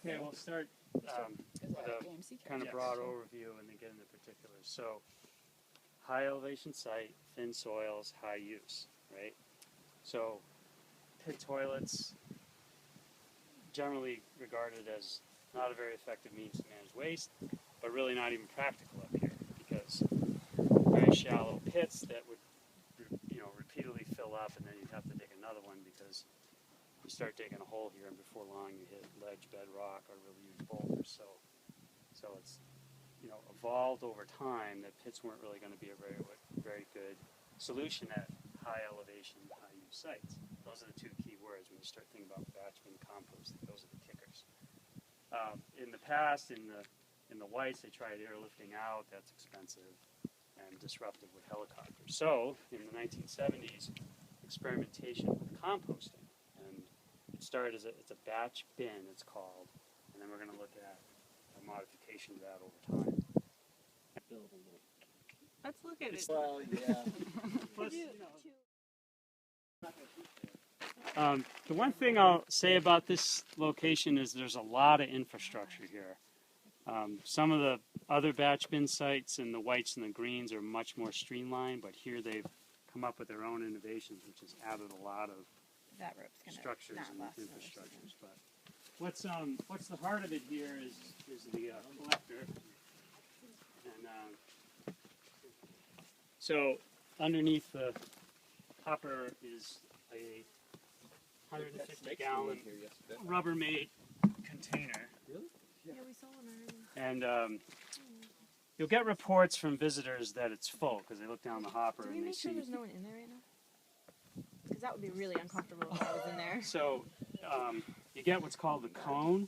Okay, we'll start with a kind of broad overview and then get into particulars. So, high elevation site, thin soils, high use, right? So, pit toilets, generally regarded as not a very effective means to manage waste, but really not even practical up here because very shallow pits that would, repeatedly fill up, and then you'd have to dig another one because you start digging a hole here, and before long you hit ledge, bedrock, or really huge boulders. So it's evolved over time that pits weren't really going to be a very good solution at high elevation, high use sites. Those are the two key words when you start thinking about batch bin composting. Those are the kickers. In the past, in the whites, they tried airlifting out. That's expensive and disruptive with helicopters. So in the 1970s, experimentation with composting, and it started as it's a batch bin, it's called, and then we're going to look at a modification of that over time. Build a little. Let's look at it. Well, yeah. Plus, the one thing I'll say about this location is there's a lot of infrastructure here. Some of the other batch bin sites in the whites and the greens are much more streamlined, but here they've come up with their own innovations, which has added a lot of structures and infrastructures. But what's the heart of it here is the collector, and so underneath the hopper is a 150-gallon Rubbermaid container. Really? Yeah, we saw one already. And you'll get reports from visitors that it's full because they look down the hopper Can and we they make sure see. there's no one in there right now? Because that would be really uncomfortable if I was in there. So you get what's called the cone.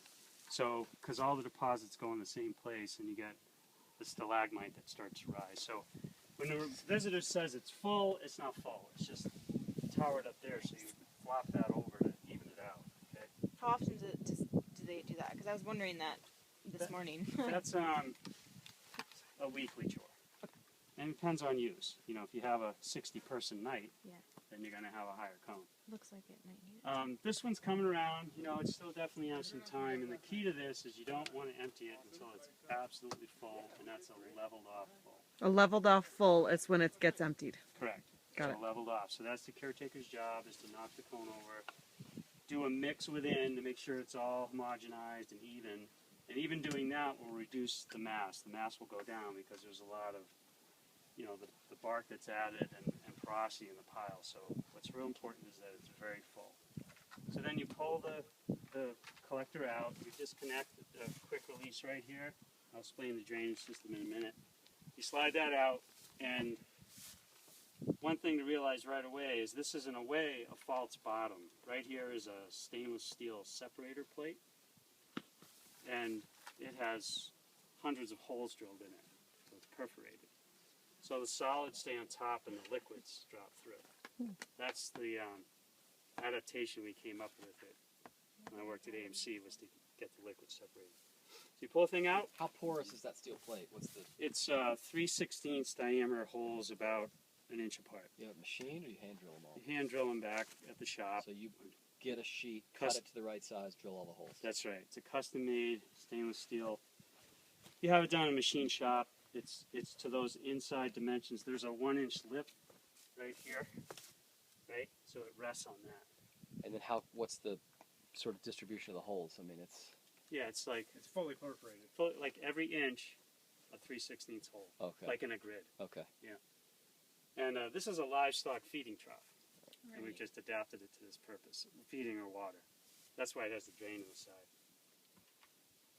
So because all the deposits go in the same place, and you get the stalagmite that starts to rise. So when the visitor says it's full, it's not full. It's just towered up there. So you flop that over to even it out. Okay. How often do they do that? Because I was wondering that this morning. That's a weekly chore. And it depends on use. If you have a 60-person night, then you're going to have a higher cone. Looks like it might need it. This one's coming around. It still definitely has some time. And the key to this is you don't want to empty it until it's absolutely full, and that's a leveled off full. A leveled off full is when it gets emptied. Correct. Got it. Leveled off. So that's the caretaker's job, is to knock the cone over, do a mix within to make sure it's all homogenized and even. And even doing that will reduce the mass. The mass will go down because there's a lot of, the bark that's added and porosity in the pile. So what's real important is that it's very full. So then you pull the collector out. You disconnect the quick release right here. I'll explain the drainage system in a minute. You slide that out, and one thing to realize right away is this is in a way a false bottom. Right here is a stainless steel separator plate, and it has hundreds of holes drilled in it, so it's perforated. So the solids stay on top and the liquids drop through. That's the adaptation we came up with it when I worked at AMC, was to get the liquids separated. So you pull the thing out. How porous is that steel plate? It's 3/16 diameter holes about an inch apart. You have a machine, or you hand drill them all? You hand drill them back at the shop. So you get a sheet, cut it to the right size, drill all the holes. That's right. It's a custom-made stainless steel. You have it done in a machine shop. It's to those inside dimensions. There's a 1-inch lip right here, right? So it rests on that. And then what's the sort of distribution of the holes? I mean, it's fully perforated. Like every inch, a 3/16 hole. Okay. Like in a grid. Okay. Yeah. And this is a livestock feeding trough. Right. And we've just adapted it to this purpose, feeding or water. That's why it has the drain on the side.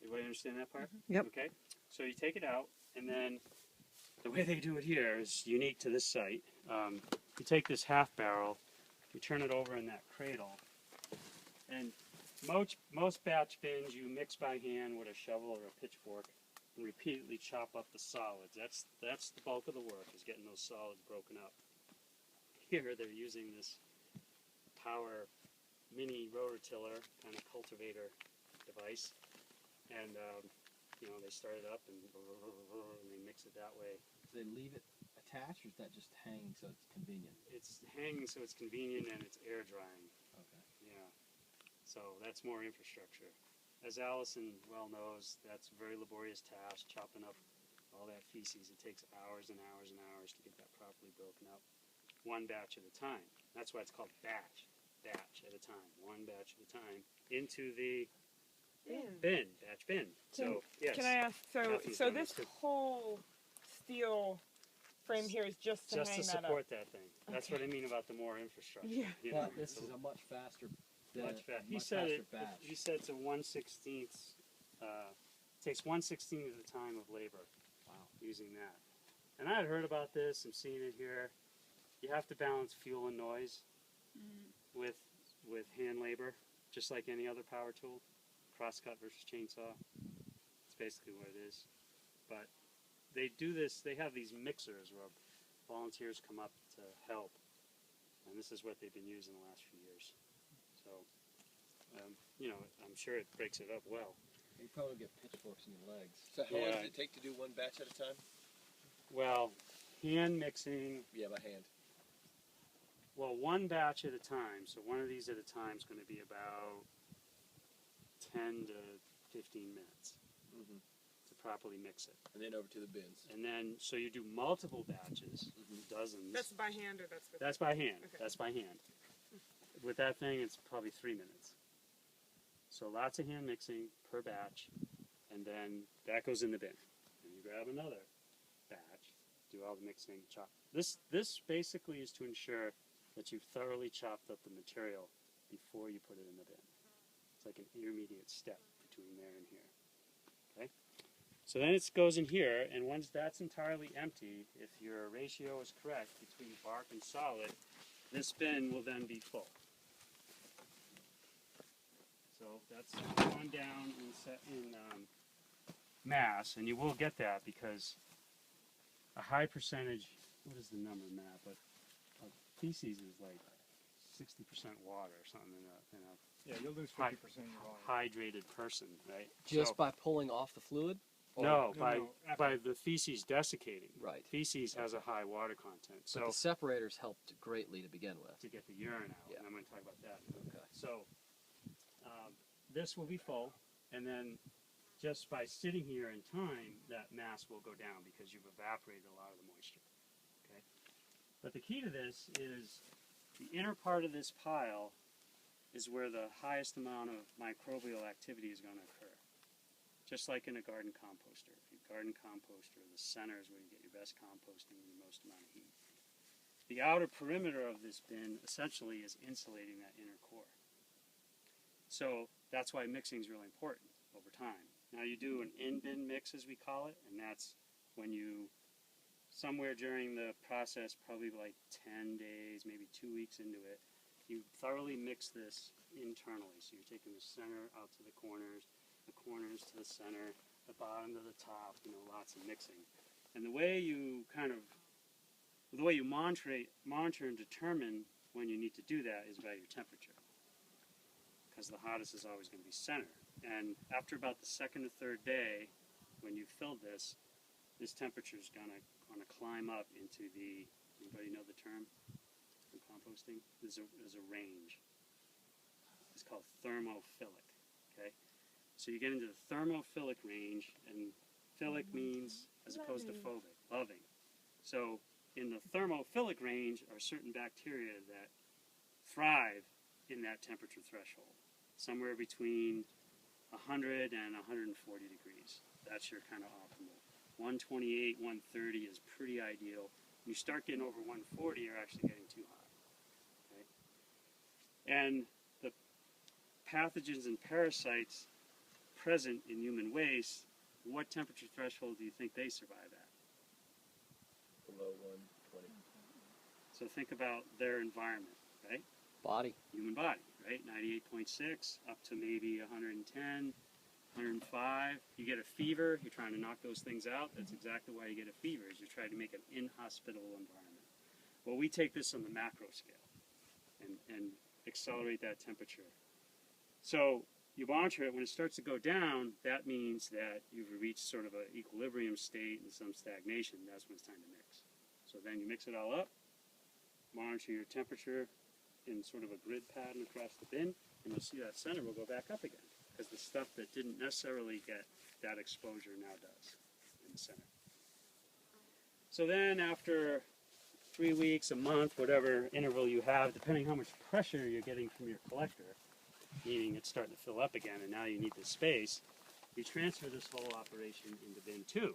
Everybody understand that part? Mm-hmm. Yep. Okay. So you take it out, and then the way they do it here is unique to this site. You take this half barrel, you turn it over in that cradle, and most batch bins you mix by hand with a shovel or a pitchfork and repeatedly chop up the solids. That's the bulk of the work, is getting those solids broken up. Here they're using this power mini rototiller kind of cultivator device, and they start it up and they mix it that way. Do they leave it attached, or is that just hanging so it's convenient? It's hanging so it's convenient, and it's air drying. Okay. Yeah. So that's more infrastructure. as Allison well knows, that's a very laborious task, chopping up all that feces. It takes hours and hours and hours to get that properly broken up, one batch at a time. That's why it's called batch at a time, one batch at a time, into the batch bin. So, yes. Can I ask? Kathy's So done this too. whole steel frame here is just to Just hang to that support up. that thing. That's Okay. what I mean about the more infrastructure. Yeah. You know, But this so is a much faster, much fast. He much said faster it. batch. He said it's a 1/16. Takes 1/16 of the time of labor. Wow. Using that. And I had heard about this. I'm seeing it here. You have to balance fuel and noise with hand labor, just like any other power tool. Crosscut versus chainsaw. It's basically what it is. But they do this. They have these mixers where volunteers come up to help, and this is what they've been using the last few years. So, you know, I'm sure it breaks it up well. You probably get pitchforks in your legs. So how long Yeah. does it take to do one batch at a time? Well, hand mixing. Yeah, by hand. Well, one batch at a time. So one of these at a time is going to be about 10 to 15 minutes Mm-hmm. to properly mix it. And then over to the bins. And then, so you do multiple batches, dozens. That's by hand, or that's with. That's by hand. Okay. That's by hand. With that thing, it's probably 3 minutes. So lots of hand mixing per batch, and then that goes in the bin. And you grab another batch, do all the mixing, chop. This basically is to ensure that you've thoroughly chopped up the material before you put it in the bin. It's like an intermediate step between there and here. Okay? So then it goes in here, and once that's entirely empty, if your ratio is correct between bark and solid, this bin will then be full. So that's gone down in mass, and you will get that because a high percentage, what is the number, Matt? But feces is like 60% water or something in a Yeah, you'll lose 50% of your volume. hydrated person, right? Just So- by pulling off the fluid? Or- no, No, by the feces desiccating. Right. Feces has a high water content, But so the separators helped greatly to begin with. to get the urine out, Yeah. and I'm going to talk about that. Okay. So this will be full, and then just by sitting here in time, that mass will go down because you've evaporated a lot of the moisture. Okay. But the key to this is the inner part of this pile is where the highest amount of microbial activity is going to occur. Just like in a garden composter. If you garden composter, the center is where you get your best composting and your most amount of heat. The outer perimeter of this bin essentially is insulating that inner core. So that's why mixing is really important over time. Now you do an in-bin mix, as we call it, and that's when you, somewhere during the process, probably like 10 days, maybe 2 weeks into it, you thoroughly mix this internally. So you're taking the center out to the corners to the center, the bottom to the top, you know, lots of mixing. And the way you monitor and determine when you need to do that is by your temperature. Because the hottest is always going to be center. And after about the second or third day, when you filled this temperature is going to climb up into the, anybody know the term in composting? There's a range. It's called thermophilic. Okay? So you get into the thermophilic range, and philic means, as opposed to phobic, loving. So in the thermophilic range are certain bacteria that thrive in that temperature threshold, somewhere between 100 and 140 degrees. That's your kind of optimal. 128, 130 is pretty ideal. When you start getting over 140, you're actually getting too hot. Okay? And the pathogens and parasites present in human waste, what temperature threshold do you think they survive at? Below 120. So think about their environment, right? Body. Human body, right? 98.6 up to maybe 110, 105. You get a fever, you're trying to knock those things out. That's exactly why you get a fever, is you're trying to make an inhospitable environment. Well, we take this on the macro scale and accelerate that temperature. So you monitor it. When it starts to go down, that means that you've reached sort of an equilibrium state and some stagnation. That's when it's time to mix. So then you mix it all up, monitor your temperature in sort of a grid pattern across the bin, and you'll see that center will go back up again. because the stuff that didn't necessarily get that exposure now does in the center. So then after 3 weeks, a month, whatever interval you have, depending how much pressure you're getting from your collector, meaning it's starting to fill up again and now you need the space, you transfer this whole operation into bin 2.